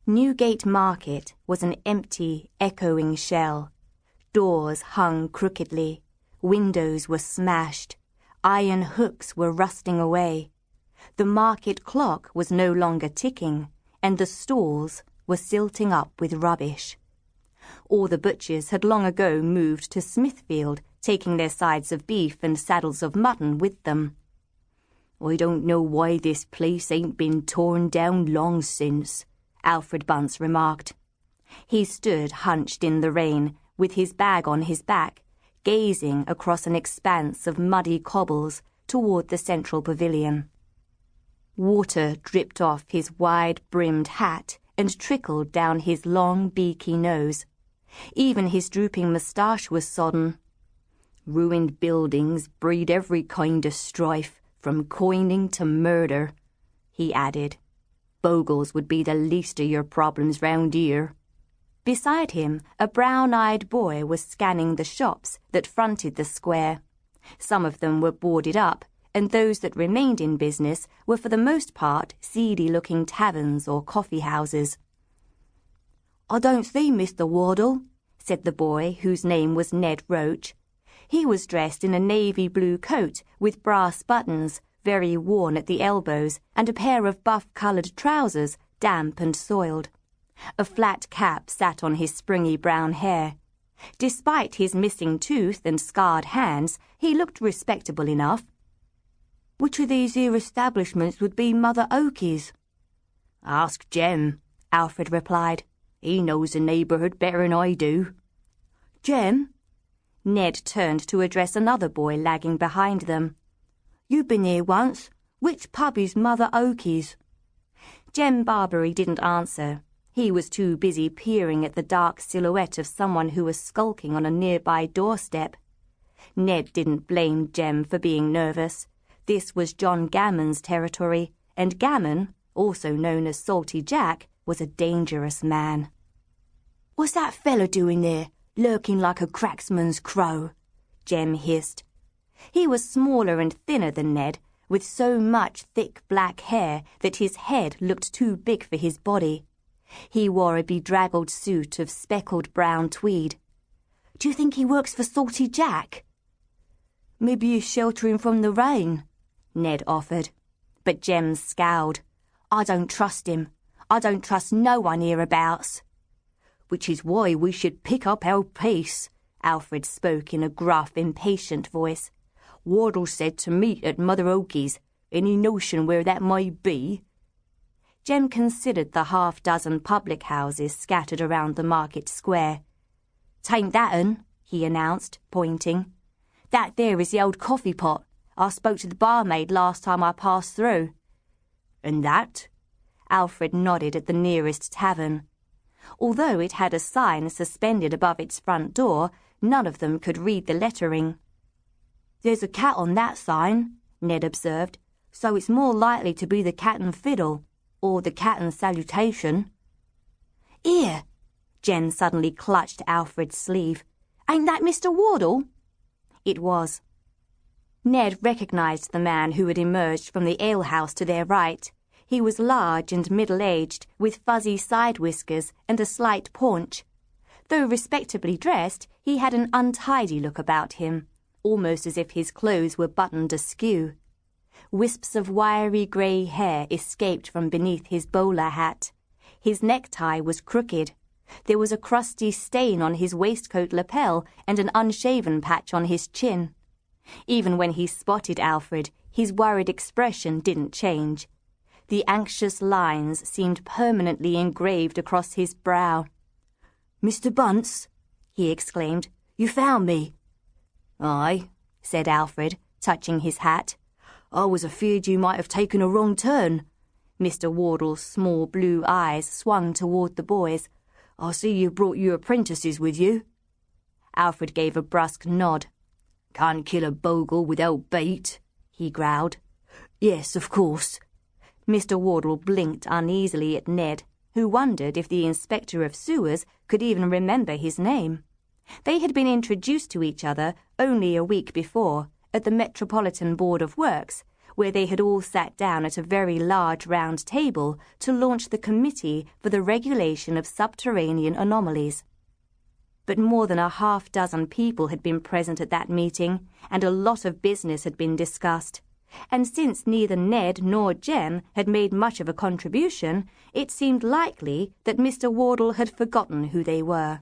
Newgate Market was an empty, echoing shell. Doors hung crookedly, windows were smashed, iron hooks were rusting away. The market clock was no longer ticking, and the stalls were silting up with rubbish. All the butchers had long ago moved to Smithfield, taking their sides of beef and saddles of mutton with them. "I don't know why this place ain't been torn down long since," Alfred Bunce remarked. He stood hunched in the rain, with his bag on his back, gazing across an expanse of muddy cobbles toward the central pavilion. Water dripped off his wide-brimmed hat and trickled down his long, beaky nose. Even his drooping moustache was sodden. "Ruined buildings breed every kind of strife, from coining to murder," he added. "Bogles would be the least of your problems round here." Beside him, a brown-eyed boy was scanning the shops that fronted the square. Some of them were boarded up, and those that remained in business were for the most part seedy-looking taverns or coffee-houses. "I don't see Mr. Wardle," said the boy, whose name was Ned Roach. He was dressed in a navy-blue coat with brass buttons, very worn at the elbows, and a pair of buff-coloured trousers, damp and soiled. A flat cap sat on his springy brown hair. Despite his missing tooth and scarred hands, he looked respectable enough. "Which of these here establishments would be Mother Oakey's?" "Ask Jem," Alfred replied. "He knows the neighbourhood better'n I do." "Jem?" Ned turned to address another boy lagging behind them. "You been here once. Which pub is Mother Oakey's?" Jem Barbary didn't answer. He was too busy peering at the dark silhouette of someone who was skulking on a nearby doorstep. Ned didn't blame Jem for being nervous. This was John Gammon's territory, and Gammon, also known as Salty Jack, was a dangerous man. "What's that fella doing there, lurking like a cracksman's crow?" Jem hissed. He was smaller and thinner than Ned, with so much thick black hair that his head looked too big for his body. He wore a bedraggled suit of speckled brown tweed. "Do you think he works for Salty Jack?" "Maybe he's sheltering from the rain," Ned offered. But Jem scowled. "I don't trust him. I don't trust no one hereabouts." "Which is why we should pick up our pace," Alfred spoke in a gruff, impatient voice. "Wardle said to meet at Mother Oakey's. Any notion where that might be?" Jem considered the half-dozen public houses scattered around the market square. "'Tain't that un," he announced, pointing. "That there is the old coffee pot. I spoke to the barmaid last time I passed through." "And that?" Alfred nodded at the nearest tavern. Although it had a sign suspended above its front door, none of them could read the lettering. "There's a cat on that sign," Ned observed, "so it's more likely to be the Cat and Fiddle, or the Cat and Salutation." "Here!" Jem suddenly clutched Alfred's sleeve. "Ain't that Mr. Wardle?" It was. Ned recognized the man who had emerged from the alehouse to their right. He was large and middle-aged, with fuzzy side whiskers and a slight paunch. Though respectably dressed, he had an untidy look about him, almost as if his clothes were buttoned askew. Wisps of wiry grey hair escaped from beneath his bowler hat. His necktie was crooked. There was a crusty stain on his waistcoat lapel and an unshaven patch on his chin. Even when he spotted Alfred, his worried expression didn't change. The anxious lines seemed permanently engraved across his brow. "Mr. Bunce," he exclaimed, "you found me." "Aye," said Alfred, touching his hat. "I was afeard you might have taken a wrong turn." Mr. Wardle's small blue eyes swung toward the boys. "I see you brought your apprentices with you." Alfred gave a brusque nod. "Can't kill a bogle without bait," he growled. "Yes, of course." Mr. Wardle blinked uneasily at Ned, who wondered if the Inspector of Sewers could even remember his name. They had been introduced to each other only a week before, at the Metropolitan Board of Works, where they had all sat down at a very large round table to launch the Committee for the Regulation of Subterranean Anomalies. But more than a half-dozen people had been present at that meeting, and a lot of business had been discussed. And since neither Ned nor Jem had made much of a contribution, it seemed likely that Mr. Wardle had forgotten who they were.